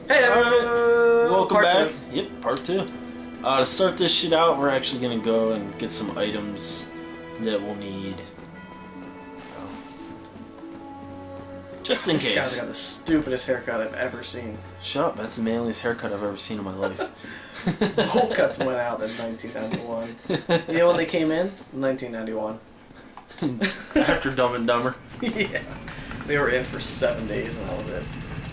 Hey, welcome part back. 2. Yep, part 2. To start this shit out, we're actually gonna go and get some items that we'll need. Just in This guy's case. got the stupidest haircut I've ever seen. Shut up, that's the manliest haircut I've ever seen in my life. Bowl cuts went out in 1991. You know when they came in? 1991. After Dumb and Dumber. Yeah. They were in for 7 days and that was it.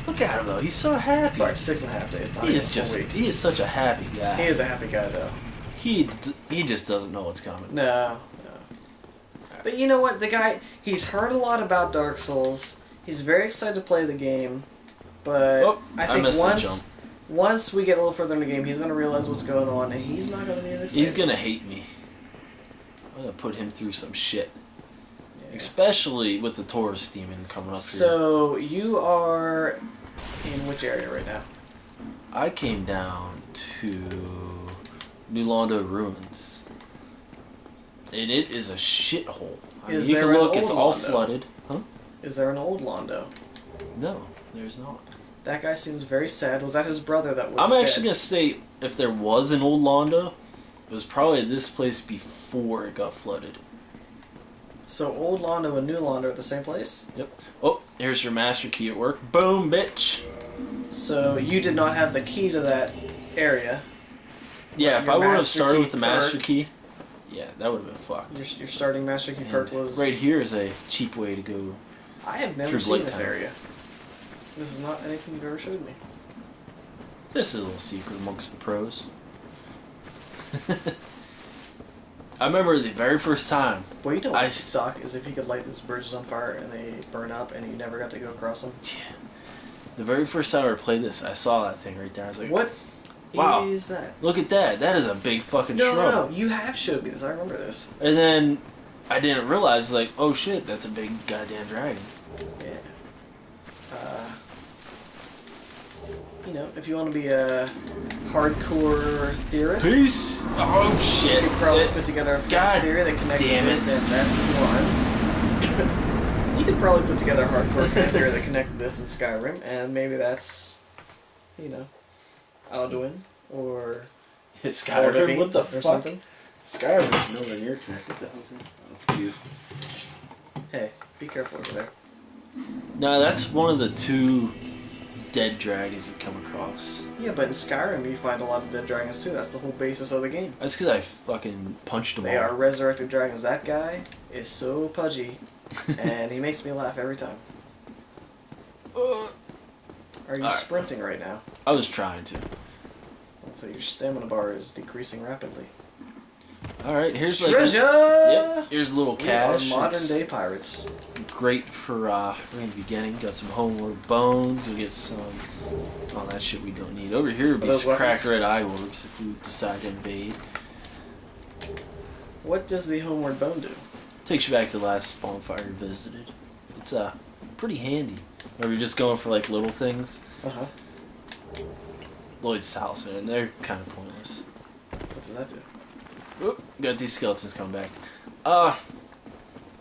Look at him though, he's so happy. Sorry, 6.5 days. Not He even is a full just, week. he is such a happy guy. He is a happy guy though. He just doesn't know what's coming. No. But you know what? The guy, he's heard a lot about Dark Souls. He's very excited to play the game. But I think once we get a little further in the game, he's going to realize what's going on, and he's not going to be as excited. He's going to hate me. I'm going to put him through some shit. Yeah. Especially with the tourist demon coming up here. So, you are in which area right now? I came down to New Londo Ruins. And it is a shithole. I mean, you can look, it's all flooded. Huh? Is there an old Londo? No, there's not. That guy seems very sad. Was that his brother that was I'm dead? actually going to say, if there was an old Londo, it was probably this place before it got flooded. So old Londo and new Londo are the same place? Yep. Oh, here's your master key at work. Boom, bitch! So you did not have the key to that area. Yeah, if I would have started with the master key, yeah, that would have been fucked. Your starting master key perk was... Right here is a cheap way to go. I have never seen this area. This is not anything you've ever showed me. This is a little secret amongst the pros. I remember the very first time. Well, you know what suck is if you could light those bridges on fire and they burn up and you never got to go across them. Yeah. The very first time I ever played this, I saw that thing right there. I was like, what wow, is that? Look at that. That is a big fucking shrub. No, you have showed me this. I remember this. And then I didn't realize, like, oh shit, that's a big goddamn dragon. Yeah. You know, if you want to be a hardcore theorist... Peace! Oh shit. You could probably put together a theory that connects this, and that's one. You could probably put together a hardcore fan theory that connected this in Skyrim, and maybe that's, you know, Alduin, or... Skyrim? What the fuck? Something. Skyrim is nowhere near connected to Hey, be careful over there. No, that's one of the 2 dead dragons you come across. Yeah, but in Skyrim you find a lot of dead dragons too. That's the whole basis of the game. That's because I fucking punched them all. They are resurrected dragons. That guy is so pudgy, and he makes me laugh every time. Are you sprinting right now? I was trying to. So your stamina bar is decreasing rapidly. Alright, here's treasure! Yep, here's a little cache. We are modern day pirates. Great for right in the beginning. Got some homeward bones. We'll get some... all that shit we don't need. Over here would be some cracked red eye orbs if we decide to invade. What does the homeward bone do? Takes you back to the last bonfire you visited. It's pretty handy. Or you're just going for like little things. Uh-huh. Lloyd's talisman, and they're kind of pointless. What does that do? Oop, got these skeletons coming back.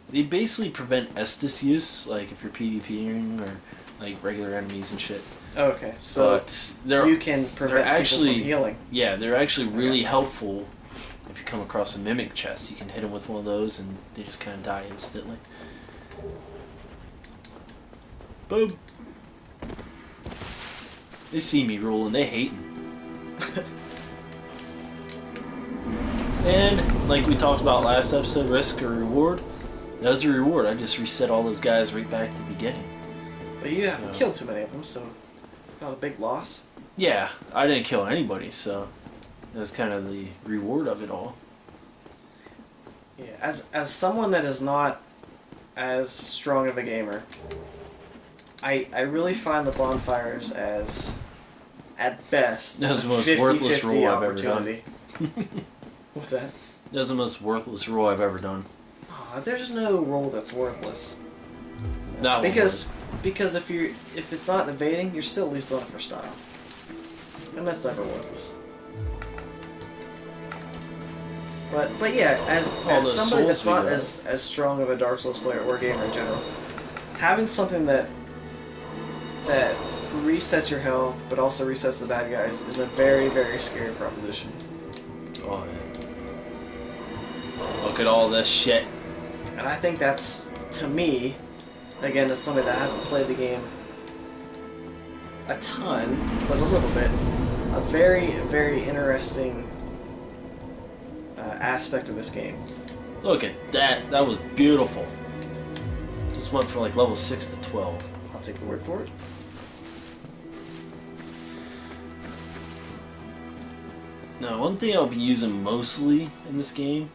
They basically prevent Estus use, like if you're PvPing or like regular enemies and shit. Oh, okay, so you can prevent people from healing. Yeah, they're actually really helpful. If you come across a mimic chest, you can hit them with one of those and they just kind of die instantly. Boom. They see me rolling, they hate me. And, like we talked about last episode, risk or reward. That was a reward. I just reset all those guys right back to the beginning. But you haven't killed too many of them, so not a big loss. Yeah, I didn't kill anybody, so that was kind of the reward of it all. Yeah, as someone that is not as strong of a gamer, I really find the bonfires as, at best, that was the most worthless roll I've ever done. What's that? That was the most worthless roll I've ever done. Aw, there's no roll that's worthless. That because if it's not evading, you're still at least doing it for style. And that's never worthless. But yeah, as somebody that's not as strong of a Dark Souls player or gamer in general, having something that resets your health, but also resets the bad guys, is a very, very scary proposition. Oh, yeah. Look at all this shit. And I think that's, to me, again, as somebody that hasn't played the game a ton, but a little bit, a very, very interesting aspect of this game. Look at that. That was beautiful. Just went from like level 6 to 12. I'll take your word for it. Now, one thing I'll be using mostly in this game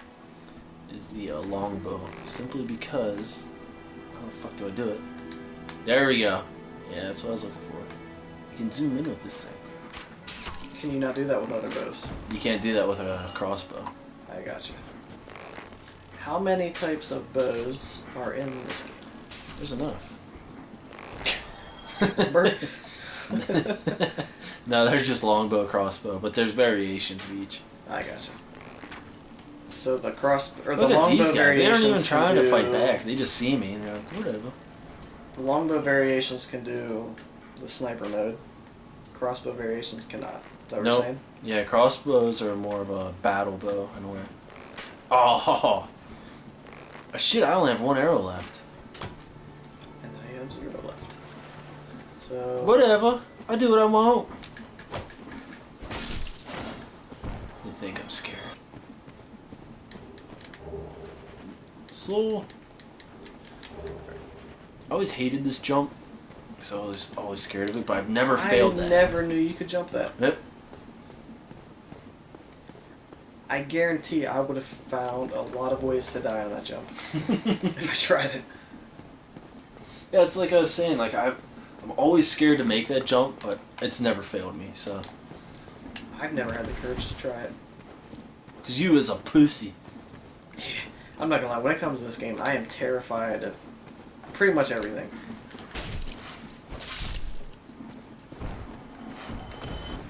is the longbow. Simply because... How the fuck do I do it? There we go. Yeah, that's what I was looking for. You can zoom in with this thing. Can you not do that with other bows? You can't do that with a crossbow. I gotcha. How many types of bows are in this game? There's enough. No, there's just longbow, crossbow, but there's variations of each. I gotcha. So the the Look at these guys. They aren't even trying to to fight back. They just see me and they're like, whatever. The longbow variations can do the sniper mode. Crossbow variations cannot. Is that what you're saying? Yeah, crossbows are more of a battle bow in a way. Oh, shit! I only have one arrow left. And I have 0 left. So whatever. I do what I want. You think I'm scared? Slow. I always hated this jump, so I was always scared of it, but I've never failed that. I never knew you could jump that. Yep. I guarantee I would have found a lot of ways to die on that jump if I tried it. Yeah, it's like I was saying, like I'm always scared to make that jump, but it's never failed me, so. I've never had the courage to try it. 'Cause you is a pussy. Yeah, I'm not gonna lie, when it comes to this game, I am terrified of pretty much everything.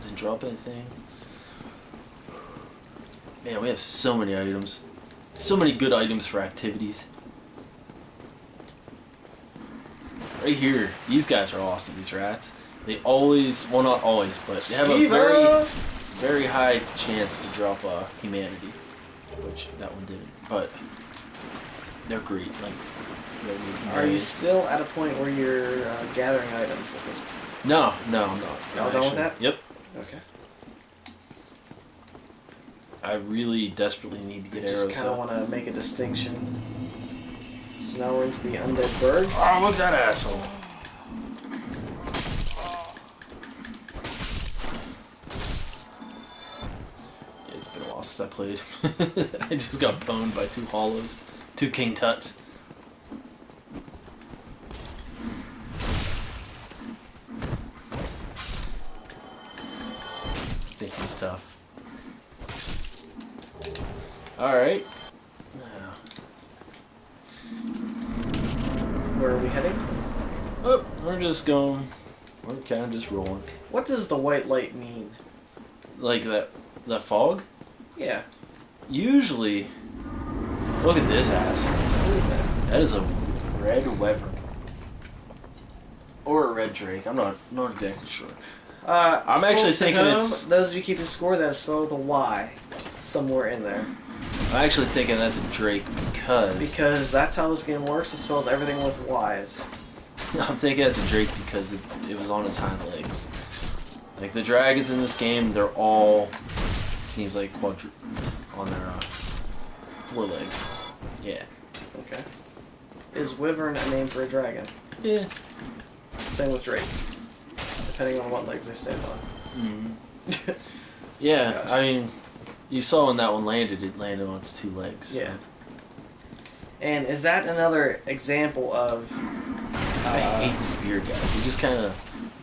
Didn't drop anything. Man, we have so many items. So many good items for activities. Right here, these guys are awesome, these rats. They always, well not always, but they have a very, very high chance to drop humanity. Which, that one didn't. But, they're great. Like, are you still at a point where you're gathering items at this point? No, I'm not. Y'all done with that? Yep. Okay. I really desperately need to get arrows. Just kind of want to make a distinction. So now we're into the undead bird. Oh, look at that asshole. Yeah, it's been a while since I played. I just got boned by 2 hollows. 2 King Tuts. Thinks he's tough. Alright. Now. Where are we heading? Oh, we're just going. We're kind of just rolling. What does the white light mean? Like that fog? Yeah. Usually. Look at this ass. What is that? That is a red wyvern. Or a red drake. I'm not exactly sure. I'm actually thinking it's... Those of you keeping score, that's spelled with a Y somewhere in there. I'm actually thinking that's a drake because... Because that's how this game works. It spells everything with Y's. I'm thinking it's a drake because it was on its hind legs. Like, the dragons in this game, they're all... It seems like on their 4 legs. Yeah. Okay. Is wyvern a name for a dragon? Yeah. Same with drake. Depending on what legs they stand on. Mm-hmm. Yeah, gotcha. I mean, you saw when that one landed, it landed on its 2 legs. Yeah. And is that another example of... I hate spear guys. They just kind of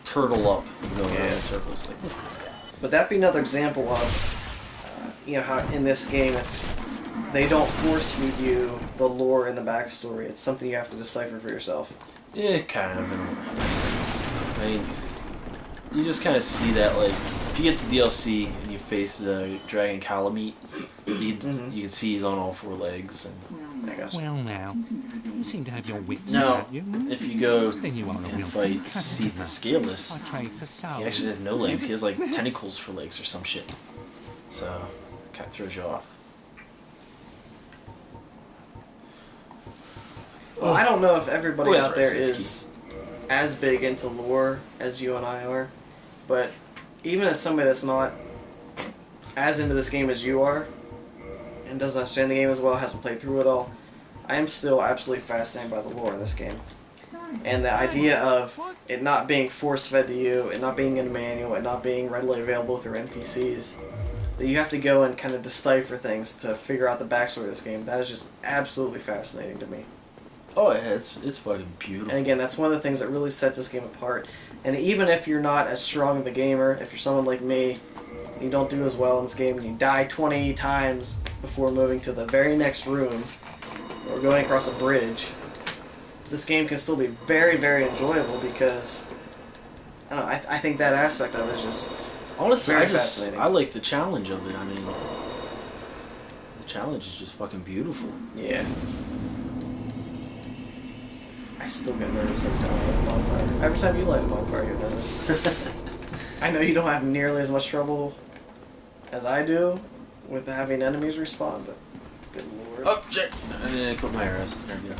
turtle up and go around in circles. Like, look at this guy. But that'd be another example of, how in this game they don't force feed you the lore and the backstory. It's something you have to decipher for yourself. Yeah, kind of in a sense. I mean, you just kind of see that, like, if you get to DLC and you face the Dragon Calamite, you can see he's on all 4 legs. And I Gotcha. Well, now, you seem to have your wits Now, about you. if you go Then you are a and real fight customer. Seath the Scaleless, I trade for soul. he actually has no legs. He has like tentacles for legs or some shit. So, it kind of throws you off. Well, I don't know if everybody Well, out there it's is as big into lore as you and I are, but even as somebody that's not as into this game as you are, and doesn't understand the game as well, hasn't played through it all, I am still absolutely fascinated by the lore in this game. And the idea of it not being force-fed to you, it not being in a manual, it not being readily available through NPCs, that you have to go and kind of decipher things to figure out the backstory of this game, that is just absolutely fascinating to me. Oh, yeah, it's fucking beautiful. And again, that's one of the things that really sets this game apart. And even if you're not as strong of a gamer, if you're someone like me, and you don't do as well in this game, and you die 20 times before moving to the very next room, or going across a bridge, this game can still be very, very enjoyable because, I don't know, I think that aspect of it is just honestly, very fascinating. I like the challenge of it. I mean, the challenge is just fucking beautiful. Yeah. I still get nervous every time I light a bonfire. Every time you light a bonfire, you get nervous. I know you don't have nearly as much trouble as I do with having enemies respawn, but good lord. Oh, shit! I didn't equip my arrows. There we go.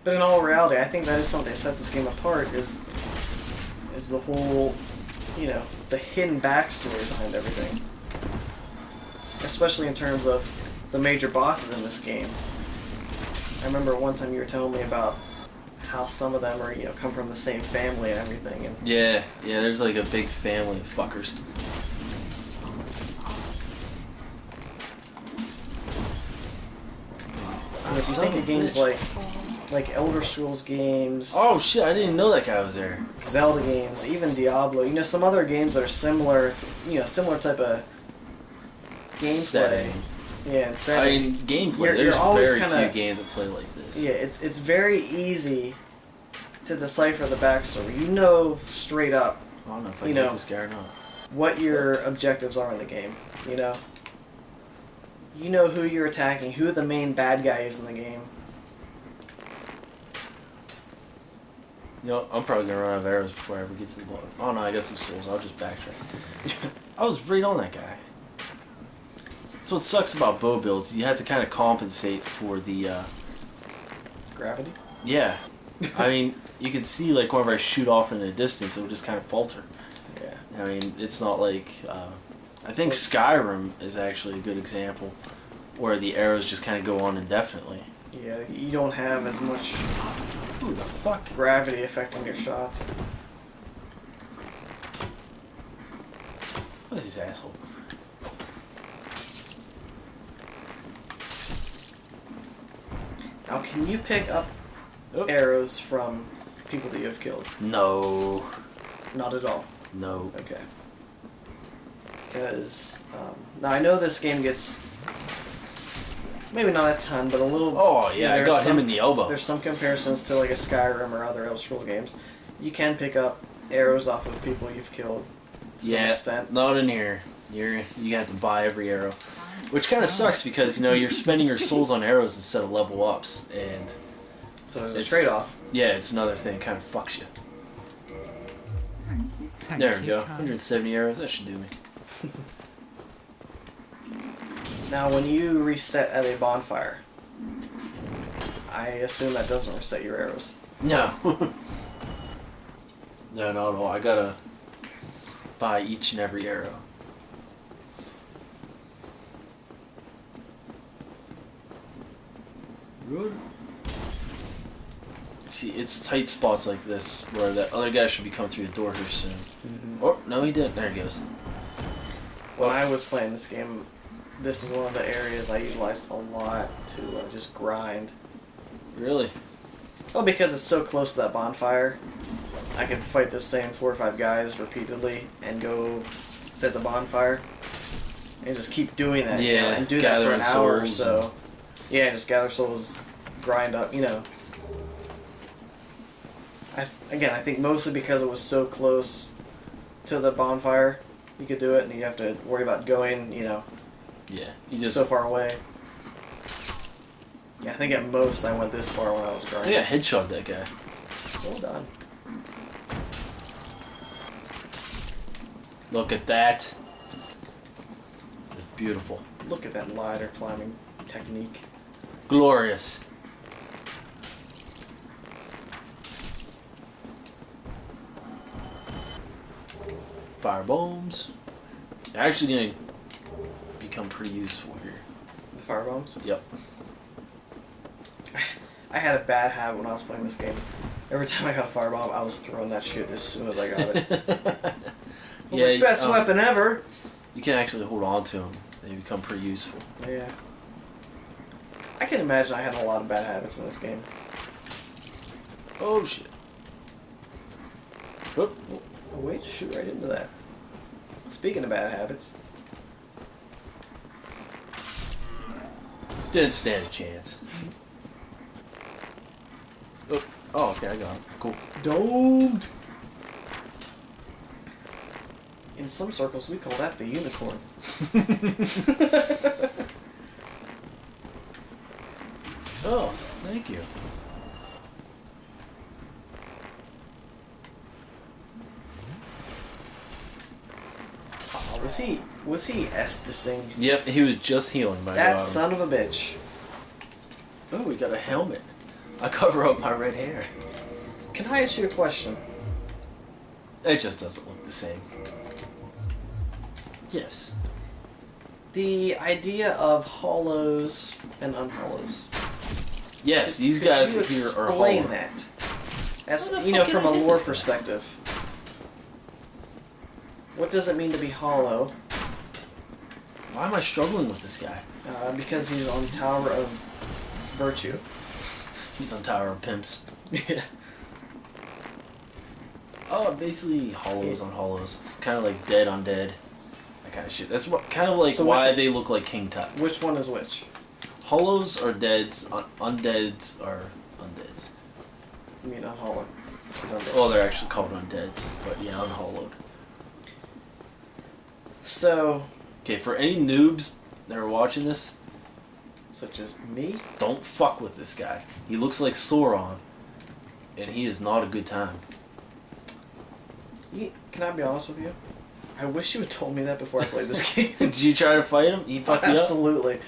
But in all reality, I think that is something that sets this game apart, is the whole, you know, the hidden backstory behind everything. Especially in terms of the major bosses in this game. I remember one time you were telling me about how some of them are, you know, come from the same family and everything. And Yeah, there's like a big family of fuckers. if you think of games like Elder Scrolls games, Oh shit, I didn't know that guy was there. Zelda games, even Diablo, you know, some other games that are similar, to, you know, similar type of gameplay. Setting. Yeah, and setting. I mean, gameplay, You're there's always very kinda- few games that play like this. Yeah, it's very easy to decipher the backstory. You know straight up I don't know if I You get know. this guy or not. what your objectives are in the game. You know who you're attacking, who the main bad guy is in the game. You know, I'm probably gonna run out of arrows before I ever get to the bottom. Oh no, I got some souls. I'll just backtrack. I was right on that guy. That's what sucks about bow builds. You have to kind of compensate for the. Gravity? Yeah, I mean, you can see like whenever I shoot off in the distance, it will just kind of falter. Yeah. I mean, it's not like. I think Skyrim is actually a good example, where the arrows just kind of go on indefinitely. Yeah, you don't have as much Who the fuck? gravity affecting your shots. What is this asshole? Now, can you pick up Oh. arrows from people that you have killed? No. Not at all. No. Okay. Because, now I know this game gets, maybe not a ton, but a little... Oh yeah, I there's got some- him in the elbow. There's some comparisons to like a Skyrim or other Elder Scrolls games. You can pick up arrows off of people you've killed to some extent. not in here. You have to buy every arrow, which kind of sucks because you're spending your souls on arrows instead of level ups, and So there's a it's- trade-off. yeah, it's another thing. Kind of fucks you. There we go. 170 arrows. That should do me. Now, when you reset at a bonfire, I assume that doesn't reset your arrows. No. No, not at all. I gotta buy each and every arrow. Good. See, it's tight spots like this where that other guy should be coming through the door here soon. Mm-hmm. Oh, no, he didn't. There he goes. When I was playing this game, this is one of the areas I utilized a lot to just grind. Really? Well, because it's so close to that bonfire, I could fight those same 4 or 5 guys repeatedly and go set the bonfire and just keep doing that. Yeah, and do that for an hour or souls so. Yeah, just gather souls, grind up, Again, I think mostly because it was so close to the bonfire, you could do it, and you have to worry about going, Yeah, you just so far away. Yeah, I think at most I went this far when I was grinding. Yeah, headshot that guy. Well done. Look at that. It's beautiful. Look at that ladder climbing technique. Glorious. Fire bombs. They're actually gonna become pretty useful here. The fire bombs? Yep. I had a bad habit when I was playing this game. Every time I got a firebomb, I was throwing that shit as soon as I got it. It was the best weapon ever. You can actually hold on to them. They become pretty useful. Yeah. I can imagine I had a lot of bad habits in this game. Oh shit. Whoop. Oh, wait, shoot right into that. Speaking of bad habits. Didn't stand a chance. Oh, okay, I got him. Cool. Domed! In some circles, we call that the unicorn. Oh, thank you. Was he Estusing? Yep, he was just healing by That son of a bitch. Oh, we got a helmet. I cover up my red hair. Can I ask you a question? It just doesn't look the same. Yes. The idea of hollows and unhollows. Yes, these guys here are hollow. Explain that. As from a lore perspective. What does it mean to be hollow? Why am I struggling with this guy? Because he's on Tower of Virtue. He's on Tower of Pimps. Yeah. Oh, basically hollows on hollows. It's kind of like dead on dead. That kind of shit. That's what kind of like why they look like King Tuts. Which one is which? Hollows are deads. Undeads are undeads. I mean unhollowed. Well, they're actually called undeads, but yeah, unhollowed. So. Okay, for any noobs that are watching this, such as me, don't fuck with this guy. He looks like Sauron, and he is not a good time. Can I be honest with you? I wish you had told me that before I played this game. Did you try to fight him? He fucked you up? Absolutely.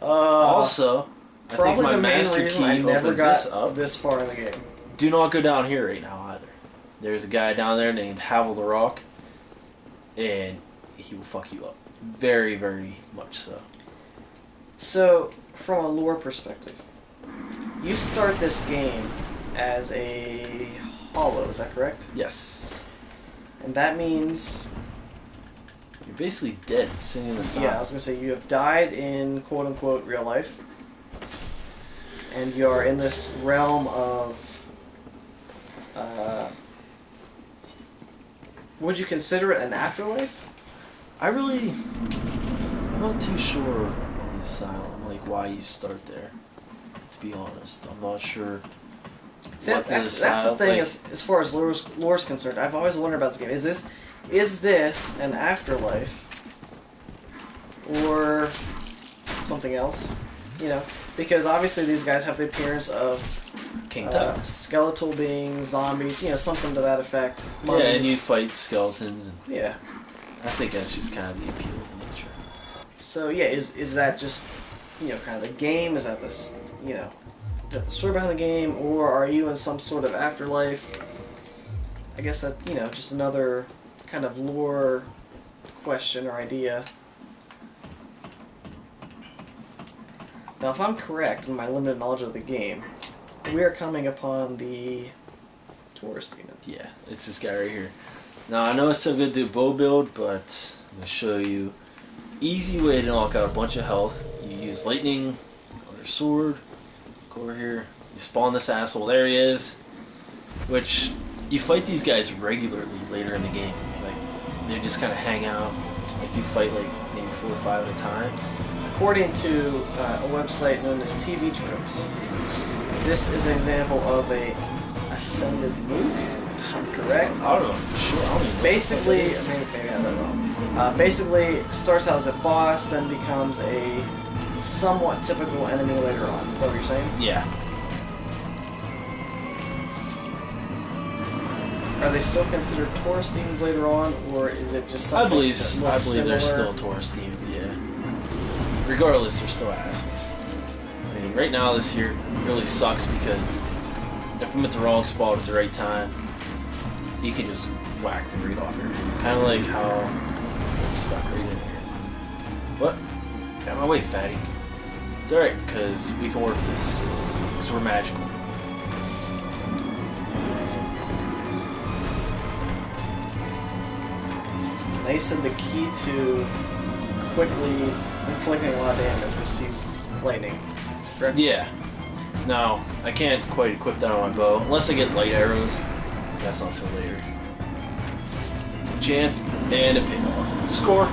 Also, I think my master key I never opens got this up. this far in the game. Do not go down here right now either. There's a guy down there named Havel the Rock, and he will fuck you up. Very, very much so. So, from a lore perspective, you start this game as a hollow, is that correct? Yes. And that means... you're basically dead, sitting in the sun. Yeah, I was going to say, you have died in quote-unquote real life. And you are in this realm of... would you consider it an afterlife? I'm not too sure on the asylum, like why you start there, to be honest. I'm not sure. See, that's the thing, as far as lore's concerned. I've always wondered about this game. Is this an afterlife? Or something else? You know? Because obviously these guys have the appearance of King Tuts. Skeletal beings, zombies, something to that effect. Yeah, and you fight skeletons. And yeah. I think that's just kind of the appeal of nature. So yeah, is that just kind of the game? Is that this the story behind the game, or are you in some sort of afterlife? I guess that just another kind of lore question or idea. Now, if I'm correct in my limited knowledge of the game, we are coming upon the tourist demon. Yeah, it's this guy right here. Now, I know it's so good to do bow build, but I'm going to show you easy way to knock out a bunch of health. You use lightning on your sword. Go over here. You spawn this asshole. There he is. Which, you fight these guys regularly later in the game. Like, they just kind of hang out. Like, you fight like maybe 4 or 5 at a time. According to a website known as TV Tropes, this is an example of a ascended mook, if I'm correct. I don't know. Sure, I don't even know. Basically, maybe I got that wrong. Basically, starts out as a boss, then becomes a somewhat typical enemy later on. Is that what you're saying? Yeah. Are they still considered tourist demons later on, or is it just something I believe similar? they're still tourist demons, yeah. Regardless, they're still assholes. I mean, right now this here really sucks because if I'm at the wrong spot at the right time, you can just whack the right off here. Kind of like how it's stuck right in here. But, out of my way, fatty. It's alright, because we can work this. Because we're magical. They said the key to quickly inflicting a lot of damage receives lightning, correct? Yeah. No, I can't quite equip that on my bow. Unless I get light arrows. That's not until later. Chance and a pin off. Score.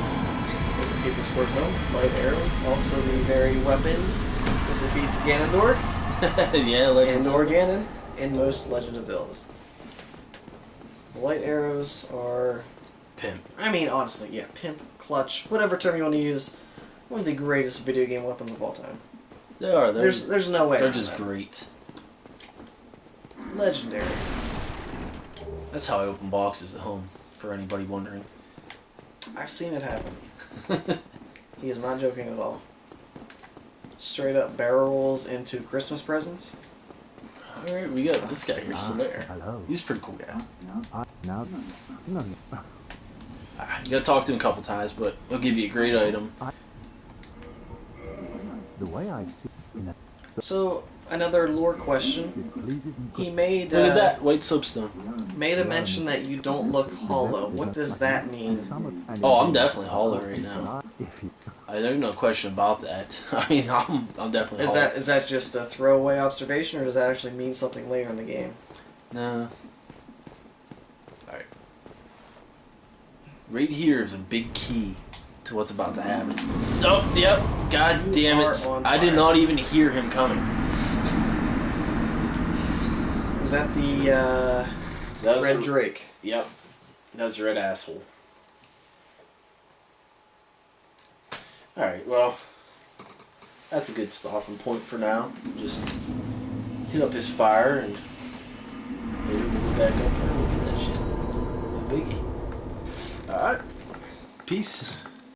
If we keep the score going, light arrows, also the very weapon that defeats Ganondorf. Yeah, Legend and or Ganon in most Legend of Villains. The light arrows are... Pimp. I mean, honestly, yeah, pimp, clutch, whatever term you want to use, one of the greatest video game weapons of all time. They are. There's no way. They're just great. Legendary. That's how I open boxes at home, for anybody wondering. I've seen it happen. He is not joking at all. Straight up barrel rolls into Christmas presents. Alright, we got this guy here, Solaire. Hello. He's a pretty cool guy. No. You gotta talk to him a couple times, but he'll give you a great item. The way I see So, another lore question. He made... Look at that, white soapstone. Made a mention that you don't look hollow. What does that mean? Oh, I'm definitely hollow right now. There's no question about that. I mean, I'm definitely hollow. Is that just a throwaway observation, or does that actually mean something later in the game? No. Alright. Right here is a big key to what's about to happen. Oh, yep. God damn it. I did not even hear him coming. Was that the Red Drake? Yep. That was a red asshole. Alright, well, that's a good stopping point for now. Just hit up his fire and maybe we'll go back up there and we'll get that shit. No biggie. Alright. Peace.